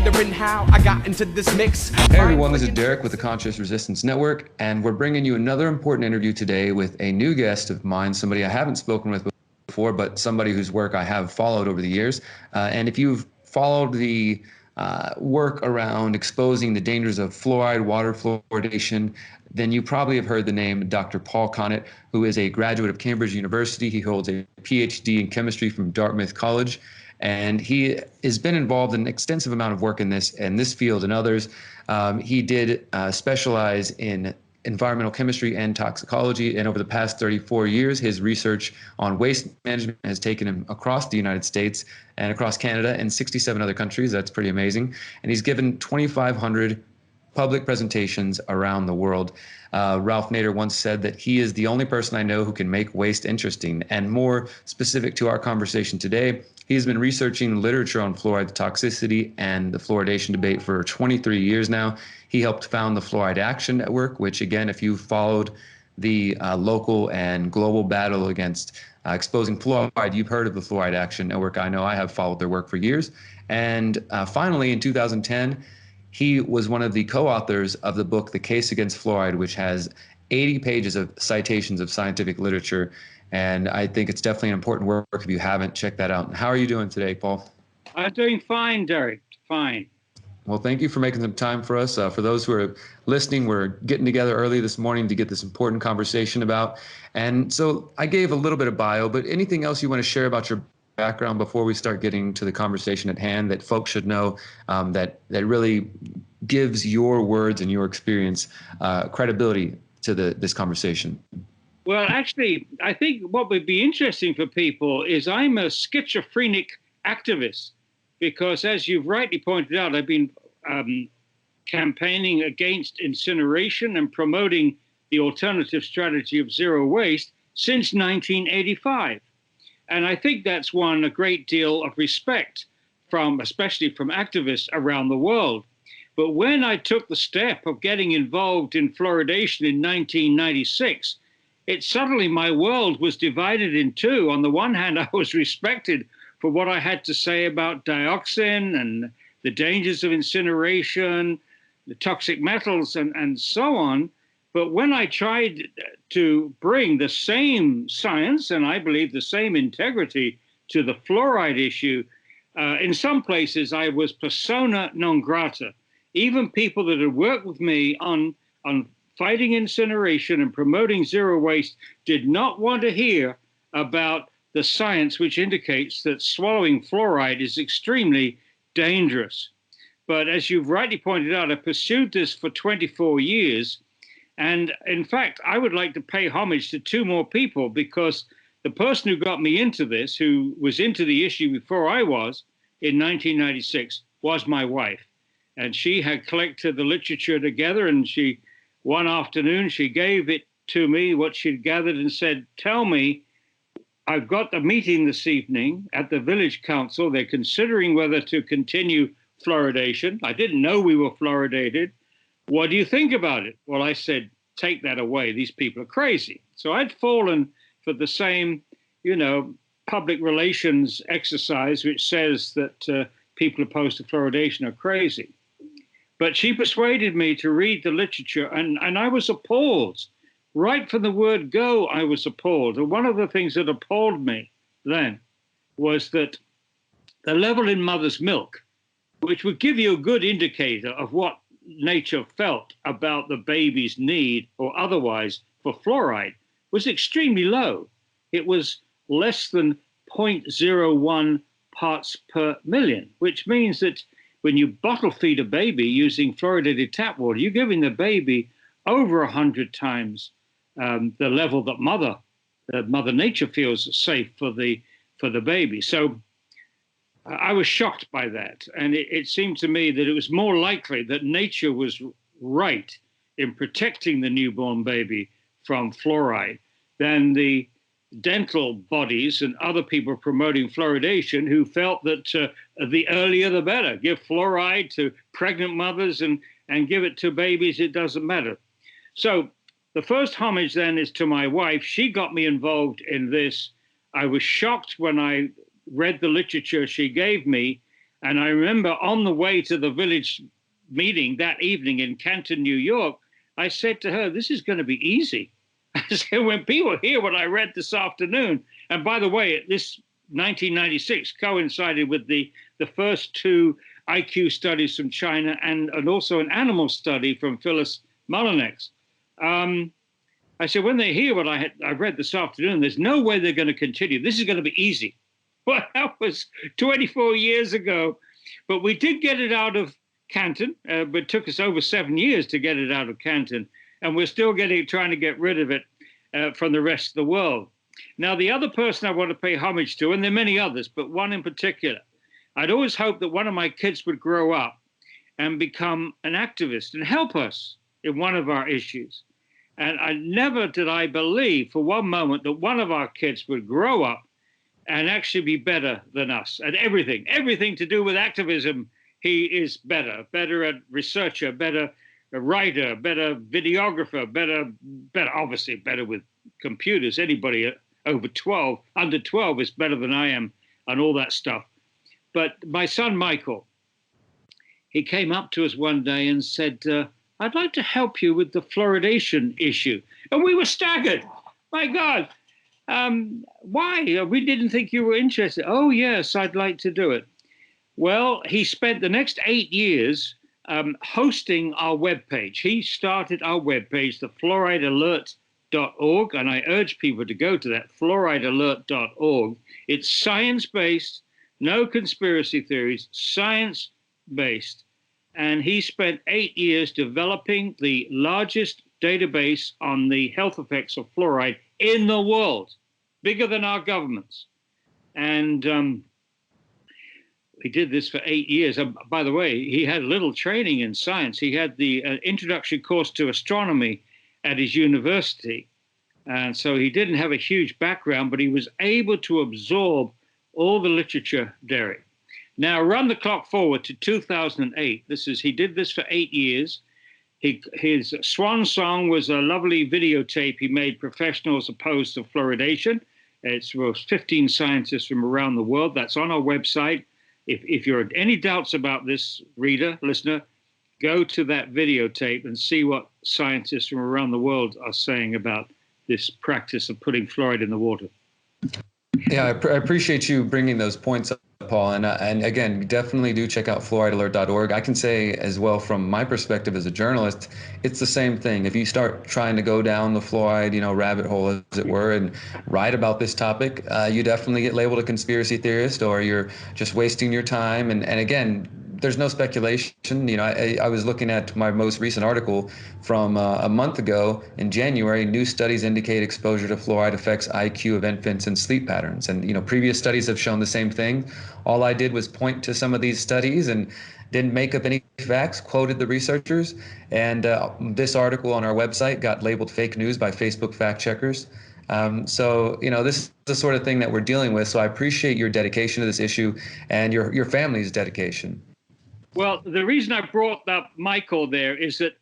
wondering how I got into this mix. Hey everyone, this is Derrick with the Conscious Resistance Network, and we're bringing you another important interview today with a new guest of mine, somebody I haven't spoken with before, but somebody whose work I have followed over the years. And if you've followed the work around exposing the dangers of fluoride, water fluoridation, then you probably have heard the name Dr. Paul Connett, who is a graduate of Cambridge University. He holds a PhD in chemistry from Dartmouth College, and he has been involved in an extensive amount of work in this field and others. He did specialize in environmental chemistry and toxicology, and over the past 34 years, his research on waste management has taken him across the United States and across Canada and 67 other countries. That's pretty amazing. And he's given 2,500 public presentations around the world. Ralph Nader once said that he is the only person I know who can make waste interesting. And more specific to our conversation today, he has been researching literature on fluoride toxicity and the fluoridation debate for 23 years now. He helped found the Fluoride Action Network, which, again, if you followed the local and global battle against exposing fluoride, you've heard of the Fluoride Action Network. I know I have followed their work for years. And finally, in 2010, he was one of the co-authors of the book, The Case Against Fluoride, which has 80 pages of citations of scientific literature. And I think it's definitely an important work if you haven't checked that out. How are you doing today, Paul? I'm doing fine, Derrick. Fine. Well, thank you for making some time for us. For those who are listening, we're getting together early this morning to get this important conversation about. And so I gave a little bit of bio, but anything else you want to share about your background before we start getting to the conversation at hand that folks should know, that really gives your words and your experience credibility to this conversation? Well, actually, I think what would be interesting for people is I'm a schizophrenic activist because, as you've rightly pointed out, I've been campaigning against incineration and promoting the alternative strategy of zero waste since 1985. And I think that's won a great deal of respect especially from activists around the world. But when I took the step of getting involved in fluoridation in 1996, suddenly my world was divided in two. On the one hand, I was respected for what I had to say about dioxin and the dangers of incineration, the toxic metals, and so on. But when I tried to bring the same science and I believe the same integrity to the fluoride issue, in some places I was persona non grata. Even people that had worked with me on fighting incineration and promoting zero waste did not want to hear about the science which indicates that swallowing fluoride is extremely dangerous. But as you've rightly pointed out, I pursued this for 24 years. And in fact, I would like to pay homage to two more people, because the person who got me into this, who was into the issue before I was in 1996, was my wife. And she had collected the literature together, and one afternoon, she gave it to me, what she'd gathered, and said, "Tell me, I've got a meeting this evening at the village council. They're considering whether to continue fluoridation. I didn't know we were fluoridated. What do you think about it?" Well, I said, "Take that away. These people are crazy." So I'd fallen for the same, public relations exercise, which says that people opposed to fluoridation are crazy. But she persuaded me to read the literature, and I was appalled. Right from the word go, I was appalled. And one of the things that appalled me then was that the level in mother's milk, which would give you a good indicator of what nature felt about the baby's need or otherwise for fluoride, was extremely low. It was less than 0.01 parts per million, which means that when you bottle feed a baby using fluoridated tap water, you're giving the baby over 100 times the level that Mother Nature feels safe for the baby. So I was shocked by that. And it seemed to me that it was more likely that nature was right in protecting the newborn baby from fluoride than the dental bodies and other people promoting fluoridation who felt that the earlier the better. Give fluoride to pregnant mothers and give it to babies, it doesn't matter. So the first homage then is to my wife. She got me involved in this. I was shocked when I read the literature she gave me. And I remember on the way to the village meeting that evening in Canton, New York, I said to her, this is going to be easy. I said, when people hear what I read this afternoon, and by the way, this 1996 coincided with the first two IQ studies from China and also an animal study from Phyllis Mullinex. I said, when they hear what I read this afternoon, there's no way they're going to continue. This is going to be easy. Well, that was 24 years ago. But we did get it out of Canton, but it took us over 7 years to get it out of Canton. And we're still trying to get rid of it from the rest of the world. Now, the other person I want to pay homage to, and there are many others, but one in particular, I'd always hoped that one of my kids would grow up and become an activist and help us in one of our issues. And never did I believe for one moment that one of our kids would grow up and actually be better than us at everything to do with activism. He is better at researcher, better a writer, better videographer, better, obviously better with computers. Anybody under 12 is better than I am on all that stuff. But my son, Michael, he came up to us one day and said, I'd like to help you with the fluoridation issue. And we were staggered. My God, why? We didn't think you were interested. Oh, yes, I'd like to do it. Well, he spent the next 8 years hosting our webpage. He started our webpage, the fluoridealert.org, and I urge people to go to that, fluoridealert.org. It's science-based, no conspiracy theories, science-based. And he spent 8 years developing the largest database on the health effects of fluoride in the world, bigger than our governments. And he did this for 8 years. By the way, he had little training in science. He had the introductory course to astronomy at his university. And so he didn't have a huge background, but he was able to absorb all the literature, Derrick. Now, run the clock forward to 2008. He did this for 8 years. His swan song was a lovely videotape he made, Professionals Opposed to Fluoridation. It's 15 scientists from around the world. That's on our website. If you're in any doubts about this, listener, go to that videotape and see what scientists from around the world are saying about this practice of putting fluoride in the water. Yeah, I appreciate you bringing those points up, Paul. And again, definitely do check out fluoridealert.org. I can say as well from my perspective as a journalist, it's the same thing. If you start trying to go down the fluoride, rabbit hole, as it were, and write about this topic, you definitely get labeled a conspiracy theorist, or you're just wasting your time. And again, there's no speculation. I was looking at my most recent article from a month ago in January. New studies indicate exposure to fluoride affects IQ of infants and sleep patterns. And previous studies have shown the same thing. All I did was point to some of these studies and didn't make up any facts, quoted the researchers. And this article on our website got labeled fake news by Facebook fact checkers. So this is the sort of thing that we're dealing with. So I appreciate your dedication to this issue and your family's dedication. Well, the reason I brought up Michael there is that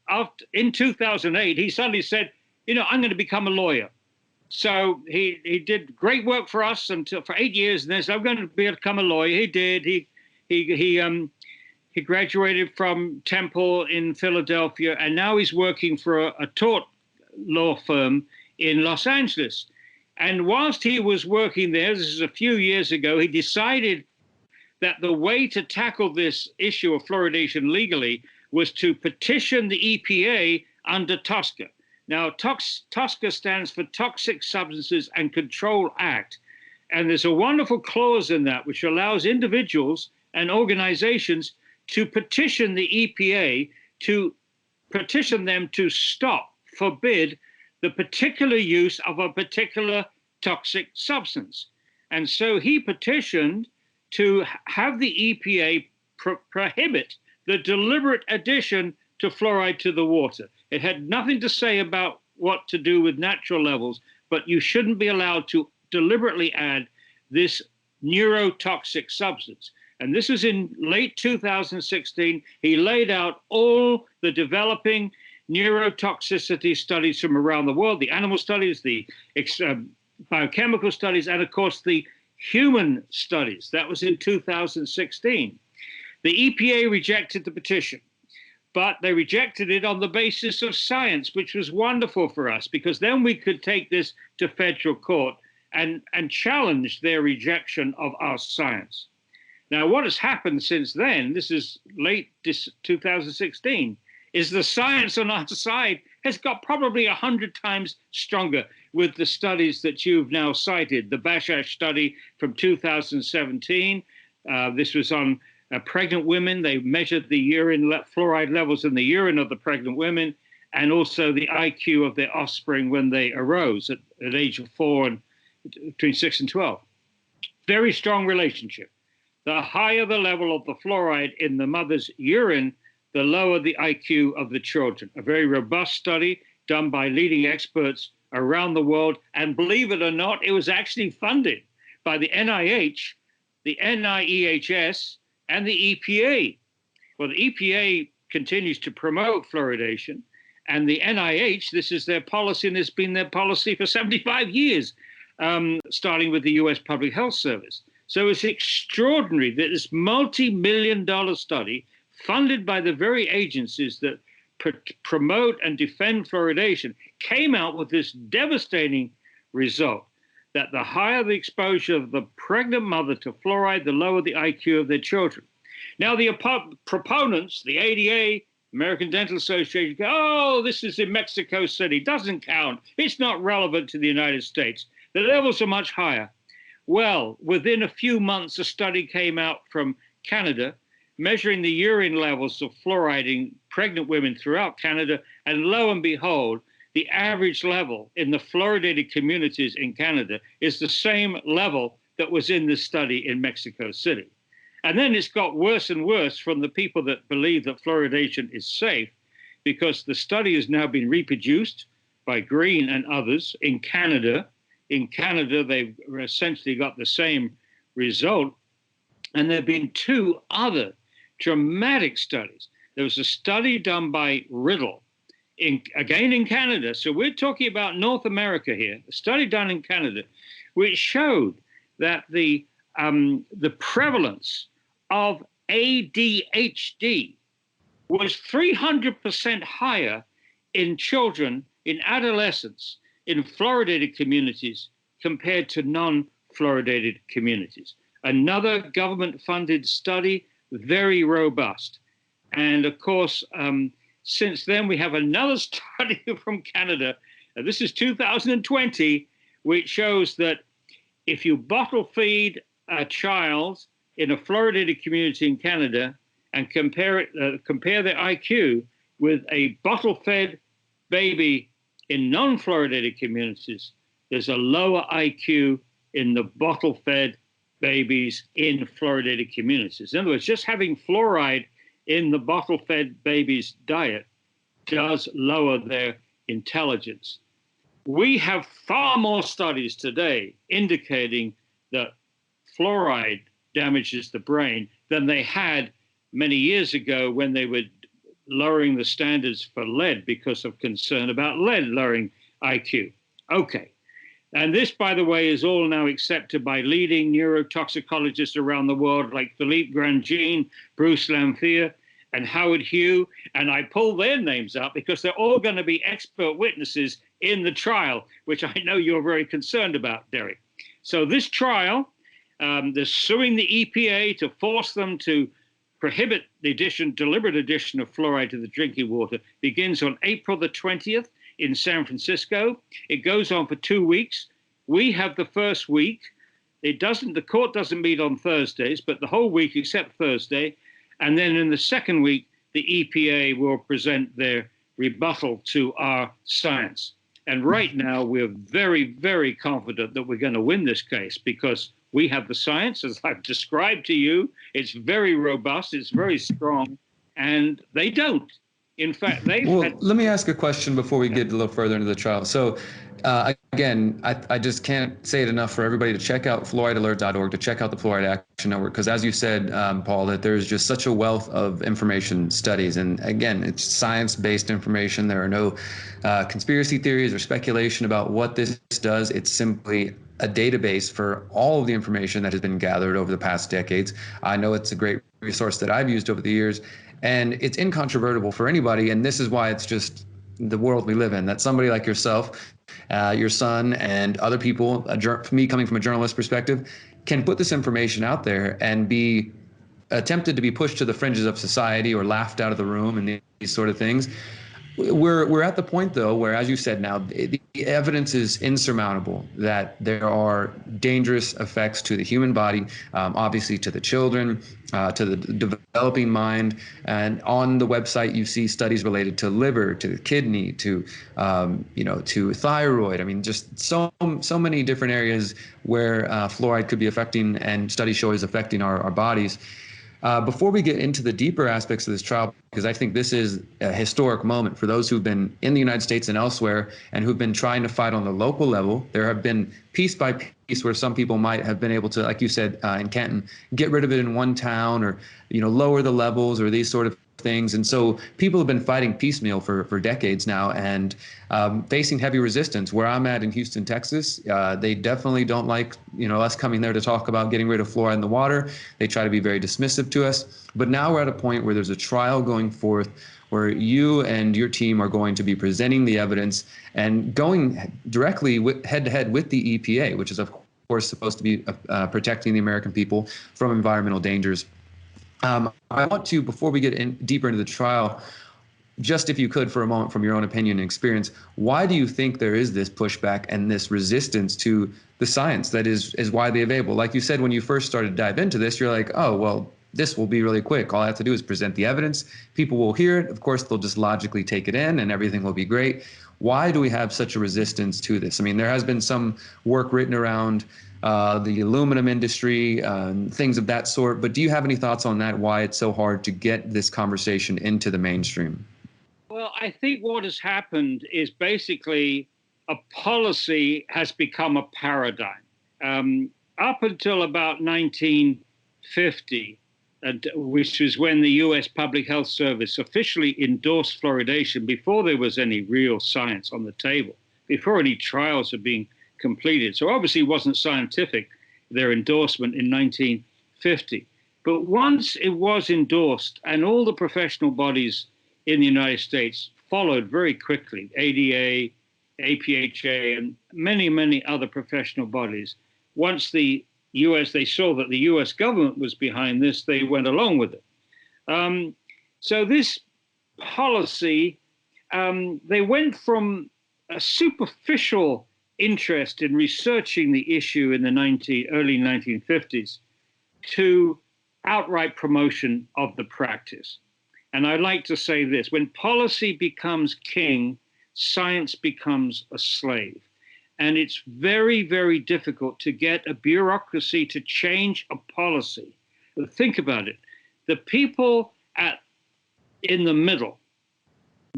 in 2008, he suddenly said, I'm going to become a lawyer. So he did great work for us for 8 years, and then said, I'm going to become a lawyer. He did. He graduated from Temple in Philadelphia, and now he's working for a tort law firm in Los Angeles. And whilst he was working there, this is a few years ago, he decided that the way to tackle this issue of fluoridation legally was to petition the EPA under TSCA. Now, TSCA stands for Toxic Substances and Control Act. And there's a wonderful clause in that which allows individuals and organizations to petition the EPA, to petition them to forbid the particular use of a particular toxic substance. And so he petitioned to have the EPA prohibit the deliberate addition to fluoride to the water. It had nothing to say about what to do with natural levels, but you shouldn't be allowed to deliberately add this neurotoxic substance. And this was in late 2016. He laid out all the developing neurotoxicity studies from around the world, the animal studies, the biochemical studies, and of course the human studies. That was in 2016. The EPA rejected the petition, but they rejected it on the basis of science, which was wonderful for us, because then we could take this to federal court and challenge their rejection of our science. Now, what has happened since then, this is late 2016, is the science on our side has got probably 100 times stronger with the studies that you've now cited. The Bashash study from 2017, this was on pregnant women. They measured the urine fluoride levels in the urine of the pregnant women, and also the IQ of their offspring when they arose at age of 4 and between 6 and 12. Very strong relationship. The higher the level of the fluoride in the mother's urine, the lower the IQ of the children. A very robust study done by leading experts around the world. And believe it or not, it was actually funded by the NIH, the NIEHS, and the EPA. Well, the EPA continues to promote fluoridation, and the NIH, this is their policy, and it's been their policy for 75 years, starting with the US Public Health Service. So it's extraordinary that this multi-million-dollar study funded by the very agencies that promote and defend fluoridation came out with this devastating result, that the higher the exposure of the pregnant mother to fluoride, the lower the IQ of their children. Now, the proponents, the ADA, American Dental Association, go, oh, this is in Mexico City, doesn't count. It's not relevant to the United States. The levels are much higher. Well, within a few months, a study came out from Canada measuring the urine levels of fluoride in pregnant women throughout Canada, and lo and behold, the average level in the fluoridated communities in Canada is the same level that was in the study in Mexico City. And then it's got worse and worse from the people that believe that fluoridation is safe, because the study has now been reproduced by Green and others in Canada. In Canada, they've essentially got the same result. And there have been two other dramatic studies. There was a study done by Riddle, again in Canada. So we're talking about North America here, a study done in Canada, which showed that the prevalence of ADHD was 300% higher in children, in adolescents, in fluoridated communities compared to non-fluoridated communities. Another government-funded study, very robust. And of course, since then, we have another study from Canada. This is 2020, which shows that if you bottle feed a child in a fluoridated community in Canada and compare their IQ with a bottle-fed baby in non-fluoridated communities, there's a lower IQ in the bottle-fed babies in fluoridated communities. In other words, just having fluoride in the bottle-fed baby's diet does lower their intelligence. We have far more studies today indicating that fluoride damages the brain than they had many years ago when they were lowering the standards for lead because of concern about lead lowering IQ. Okay. And this, by the way, is all now accepted by leading neurotoxicologists around the world like Philippe Grandjean, Bruce Lanphier, and Howard Hugh. And I pull their names up because they're all going to be expert witnesses in the trial, which I know you're very concerned about, Derrick. So this trial, they're suing the EPA to force them to prohibit the deliberate addition of fluoride to the drinking water, begins on April the 20th in San Francisco. It goes on for 2 weeks. We have the first week. The court doesn't meet on Thursdays, but the whole week except Thursday. And then in the second week, the EPA will present their rebuttal to our science. And right now, we're very, very confident that we're going to win this case because we have the science, as I've described to you. It's very robust, it's very strong, and they don't. In fact, they've Well, had. let me ask a question before we get a little further into the trial. So, again, I just can't say it enough for everybody to check out fluoridealert.org, to check out the Fluoride Action Network, because as you said, Paul, that there's just such a wealth of information studies. And again, it's science-based information. There are no conspiracy theories or speculation about what this does. It's simply a database for all of the information that has been gathered over the past decades. I know it's a great resource that I've used over the years, and it's incontrovertible for anybody. And this is why it's just the world we live in, that somebody like yourself, your son, and other people, me coming from a journalist perspective, can put this information out there and be attempted to be pushed to the fringes of society or laughed out of the room and these sort of things. We're at the point, though, where, as you said, now the evidence is insurmountable that there are dangerous effects to the human body, obviously to the children, to the developing mind. And on the website, you see studies related to liver, to the kidney, to to thyroid. I mean, just so many different areas where fluoride could be affecting, and studies show is affecting our bodies. Before we get into the deeper aspects of this trial, because I think this is a historic moment for those who've been in the United States and elsewhere and who've been trying to fight on the local level. There have been piece by piece where some people might have been able to, like you said, in Canton, get rid of it in one town, or lower the levels, or these sort of things. And so people have been fighting piecemeal for decades now, and facing heavy resistance. Where I'm at in Houston, Texas, they definitely don't like us coming there to talk about getting rid of fluoride in the water. They try to be very dismissive to us. But now we're at a point where there's a trial going forth where you and your team are going to be presenting the evidence and going directly head to head with the EPA, which is of course supposed to be protecting the American people from environmental dangers. I want to, before we get deeper into the trial, just if you could for a moment, from your own opinion and experience, why do you think there is this pushback and this resistance to the science that is widely available? Like you said, when you first started to dive into this, you're like, oh, well, this will be really quick. All I have to do is present the evidence. People will hear it. Of course, they'll just logically take it in and everything will be great. Why do we have such a resistance to this? I mean, there has been some work written around the aluminum industry, things of that sort. But do you have any thoughts on that, why it's so hard to get this conversation into the mainstream? Well, I think what has happened is basically a policy has become a paradigm. Up until about 1950, which was when the US Public Health Service officially endorsed fluoridation, before there was any real science on the table, before any trials had been completed. So obviously it wasn't scientific, their endorsement in 1950. But once it was endorsed, and all the professional bodies in the United States followed very quickly, ADA, APHA, and many, many other professional bodies. Once they saw that the US government was behind this, they went along with it. So this policy, they went from a superficial interest in researching the issue in the early 1950s to outright promotion of the practice. And I like to say this: when policy becomes king, science becomes a slave. And it's very, very difficult to get a bureaucracy to change a policy. But think about it. The people in the middle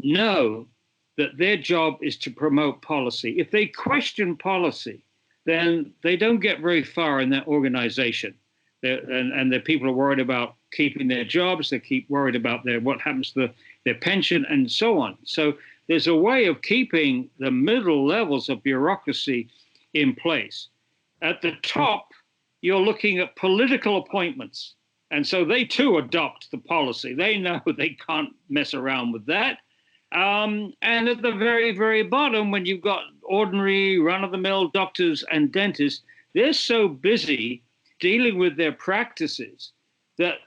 know that their job is to promote policy. If they question policy, then they don't get very far in that organization. And the people are worried about keeping their jobs. They keep worried about what happens to their pension and so on. So there's a way of keeping the middle levels of bureaucracy in place. At the top, you're looking at political appointments. And so they too adopt the policy. They know they can't mess around with that. And at the very, very bottom, when you've got ordinary run-of-the-mill doctors and dentists, they're so busy dealing with their practices that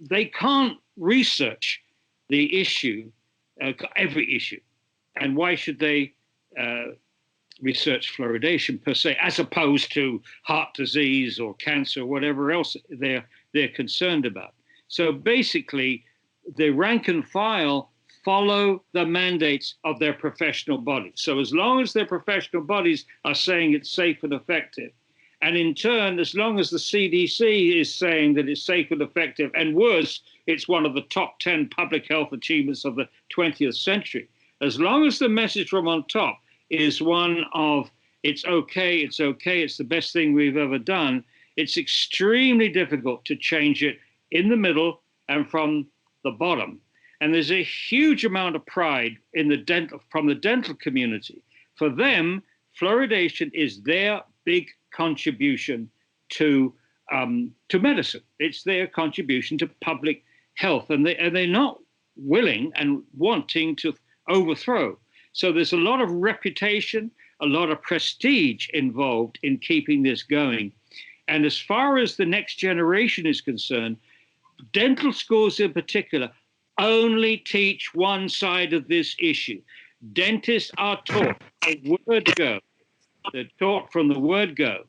they can't research the issue, every issue. And why should they research fluoridation per se, as opposed to heart disease or cancer or whatever else they're concerned about? So basically, the rank and file follow the mandates of their professional bodies. So as long as their professional bodies are saying it's safe and effective, And in turn, as long as the CDC is saying that it's safe and effective, and worse, it's one of the top 10 public health achievements of the 20th century, as long as the message from on top is one of it's okay, it's okay, it's the best thing we've ever done, it's extremely difficult to change it in the middle and from the bottom. And there's a huge amount of pride in from the dental community. For them, fluoridation is their big contribution to medicine. It's their contribution to public health, and they're not willing and wanting to overthrow. So there's a lot of reputation, a lot of prestige involved in keeping this going. And as far as the next generation is concerned, dental schools in particular only teach one side of this issue. Dentists are taught the word go. They're taught from the word go.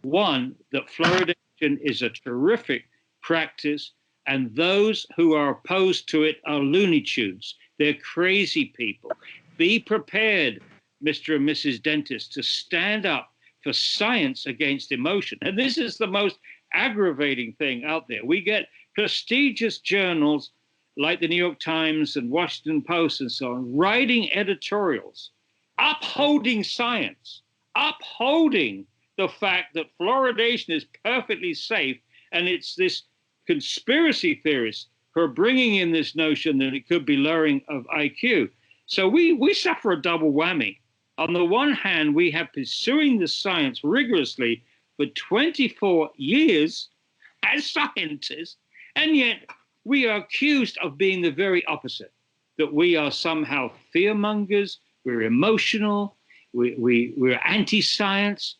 One, that fluoridation is a terrific practice, and those who are opposed to it are Looney Tunes. They're crazy people. Be prepared, Mr. and Mrs. Dentist, to stand up for science against emotion. And this is the most aggravating thing out there. We get prestigious journals like the New York Times and Washington Post and so on, writing editorials, upholding science, upholding the fact that fluoridation is perfectly safe, and it's this conspiracy theorists who are bringing in this notion that it could be lowering of IQ. So we suffer a double whammy. On the one hand, we have pursuing the science rigorously for 24 years as scientists, and yet we are accused of being the very opposite, that we are somehow fear-mongers, we're emotional, we're anti-science.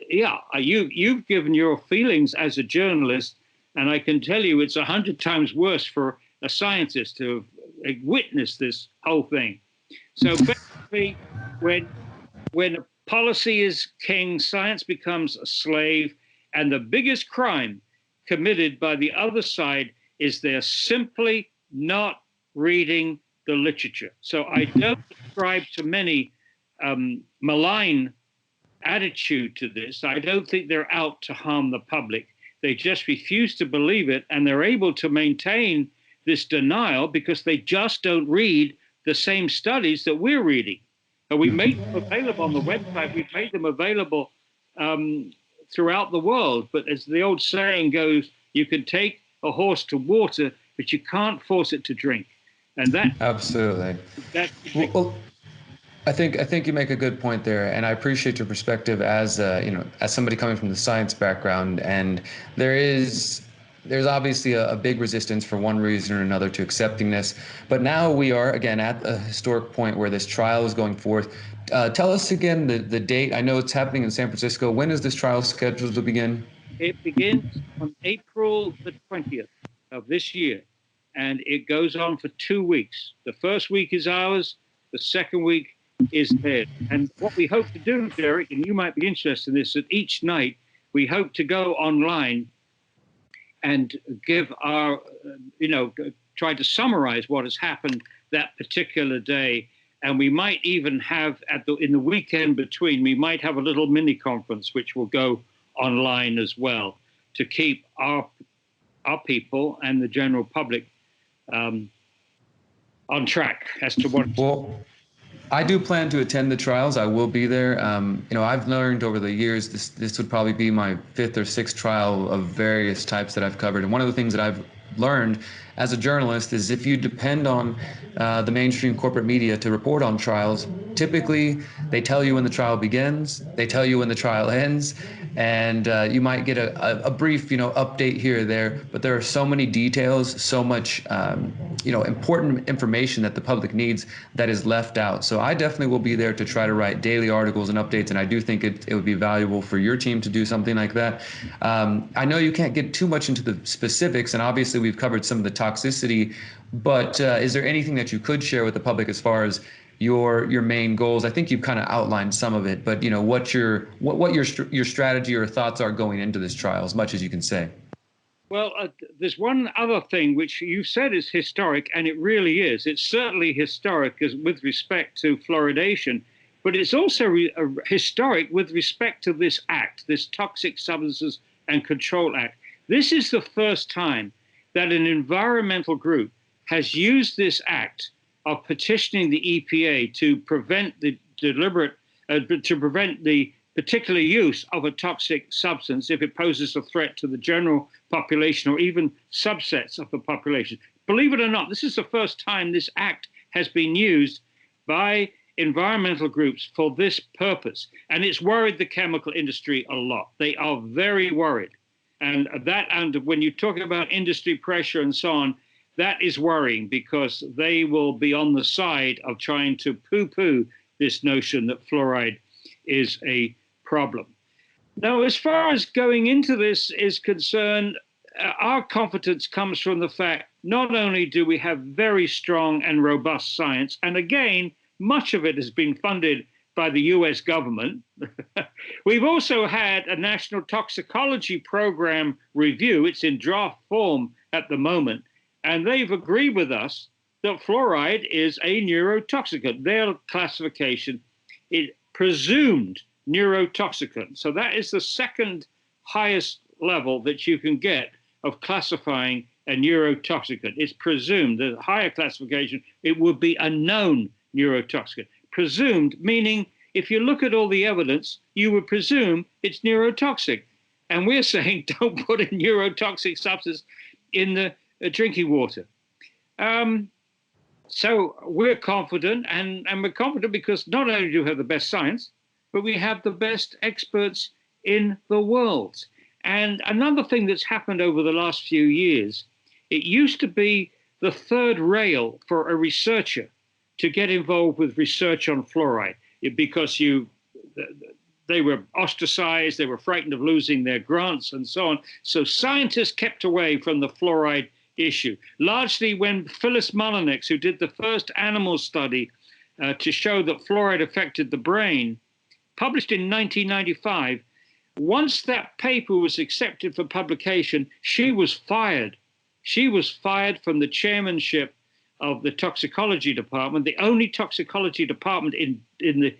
You've given your feelings as a journalist, and I can tell you it's 100 times worse for a scientist to have witnessed this whole thing. So basically, when policy is king, science becomes a slave, and the biggest crime committed by the other side is they're simply not reading the literature. So I don't ascribe to many malign attitude to this. I don't think they're out to harm the public. They just refuse to believe it, and they're able to maintain this denial because they just don't read the same studies that we're reading. And we made them available on the website. We've made them available throughout the world. But as the old saying goes, you can take a horse to water, but you can't force it to drink. And that absolutely. Well, I think you make a good point there, and I appreciate your perspective as as somebody coming from the science background. And there's obviously a big resistance for one reason or another to accepting this. But now we are again at a historic point where this trial is going forth. Tell us again the date. I know it's happening in San Francisco. When is this trial scheduled to begin? It begins on April the 20th of this year, and it goes on for 2 weeks. The first week is ours. The second week is theirs. And what we hope to do, Derek, and you might be interested in this, that each night we hope to go online and give our, try to summarize what has happened that particular day. And we might even have, in the weekend between, we might have a little mini conference which will go online as well to keep our people and the general public on track as to what. Well, I do plan to attend the trials. I will be there. I've learned over the years this would probably be my 5th or 6th trial of various types that I've covered. And one of the things that I've learned as a journalist is if you depend on the mainstream corporate media to report on trials, typically they tell you when the trial begins, they tell you when the trial ends, and you might get a brief update here or there, but there are so many details, so much important information that the public needs that is left out. So I definitely will be there to try to write daily articles and updates, and I do think it would be valuable for your team to do something like that. I know you can't get too much into the specifics, and obviously we've covered some of the toxicity, but is there anything that you could share with the public as far as your main goals? I think you've kind of outlined some of it, but what your strategy or thoughts are going into this trial, as much as you can say. Well, there's one other thing which you said is historic, and it really is. It's certainly historic with respect to fluoridation, but it's also historic with respect to this act, this Toxic Substances and Control Act. This is the first time that an environmental group has used this act of petitioning the EPA to prevent the particular use of a toxic substance if it poses a threat to the general population or even subsets of the population. Believe it or not, this is the first time this act has been used by environmental groups for this purpose. And it's worried the chemical industry a lot. They are very worried. And when you're talking about industry pressure and so on, that is worrying because they will be on the side of trying to poo-poo this notion that fluoride is a problem. Now, as far as going into this is concerned, our confidence comes from the fact not only do we have very strong and robust science, and again, much of it has been funded by the US government. We've also had a national toxicology program review. It's in draft form at the moment, and they've agreed with us that fluoride is a neurotoxicant. Their classification is presumed neurotoxicant. So that is the second highest level that you can get of classifying a neurotoxicant. It's presumed. The higher classification, it would be a known neurotoxicant. Presumed, meaning if you look at all the evidence, you would presume it's neurotoxic. And we're saying don't put a neurotoxic substance in the drinking water. So we're confident, and we're confident because not only do we have the best science, but we have the best experts in the world. And another thing that's happened over the last few years, it used to be the third rail for a researcher to get involved with research on fluoride because they were ostracized, they were frightened of losing their grants and so on. So scientists kept away from the fluoride issue. Largely when Phyllis Mullinex, who did the first animal study to show that fluoride affected the brain, published in 1995, once that paper was accepted for publication, she was fired. She was fired from the chairmanship of the toxicology department, the only toxicology department in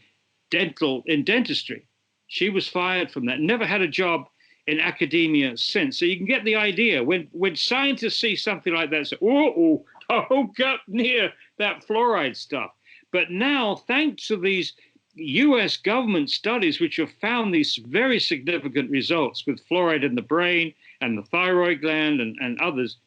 dentistry. She was fired from that, never had a job in academia since. So you can get the idea. When scientists see something like that, say, don't get near that fluoride stuff. But now, thanks to these US government studies, which have found these very significant results with fluoride in the brain and the thyroid gland and others,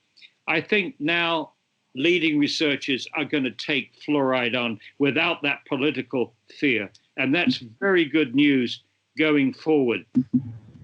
I think now leading researchers are going to take fluoride on without that political fear. And that's very good news going forward.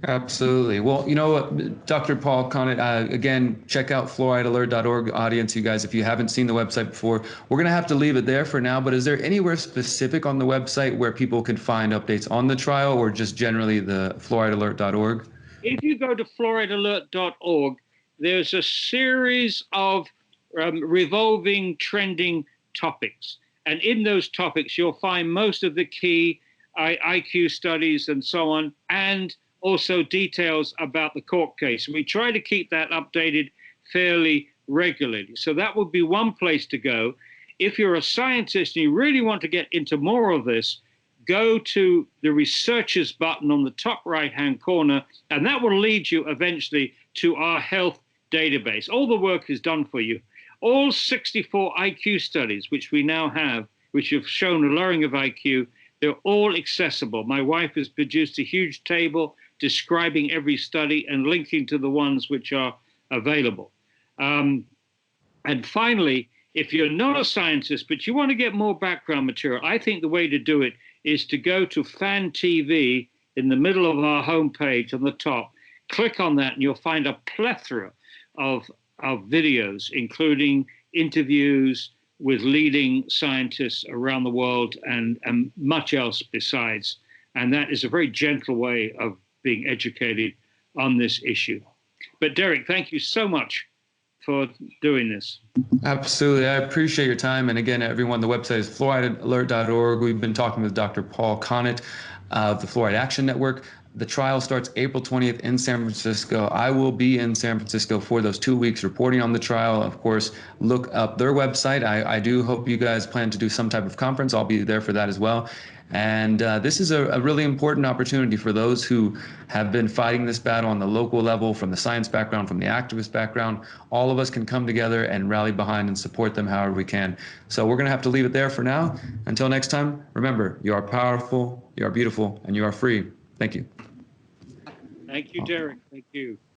Absolutely. Well, you know what, Dr. Paul Connett, again, check out fluoridealert.org, audience, you guys, if you haven't seen the website before. We're going to have to leave it there for now, but is there anywhere specific on the website where people can find updates on the trial or just generally the fluoridealert.org? If you go to fluoridealert.org, there's a series of revolving, trending topics. And in those topics, you'll find most of the key IQ studies and so on, and also details about the court case. We try to keep that updated fairly regularly. So that would be one place to go. If you're a scientist and you really want to get into more of this, go to the researchers button on the top right-hand corner, and that will lead you eventually to our health database. All the work is done for you. All 64 IQ studies, which we now have, which have shown a lowering of IQ, they're all accessible. My wife has produced a huge table describing every study and linking to the ones which are available. And finally, if you're not a scientist, but you want to get more background material, I think the way to do it is to go to Fan TV in the middle of our homepage on the top, click on that, and you'll find a plethora of videos, including interviews with leading scientists around the world and much else besides. And that is a very gentle way of being educated on this issue. But Derrick, thank you so much for doing this. Absolutely. I appreciate your time. And again, everyone, the website is fluoridealert.org. We've been talking with Dr. Paul Connett of the Fluoride Action Network. The trial starts April 20th in San Francisco. I will be in San Francisco for those 2 weeks reporting on the trial. Of course, look up their website. I do hope you guys plan to do some type of conference. I'll be there for that as well. And this is a really important opportunity for those who have been fighting this battle on the local level, from the science background, from the activist background. All of us can come together and rally behind and support them however we can. So we're going to have to leave it there for now. Until next time, remember, you are powerful, you are beautiful, and you are free. Thank you. Thank you, Derrick. Thank you.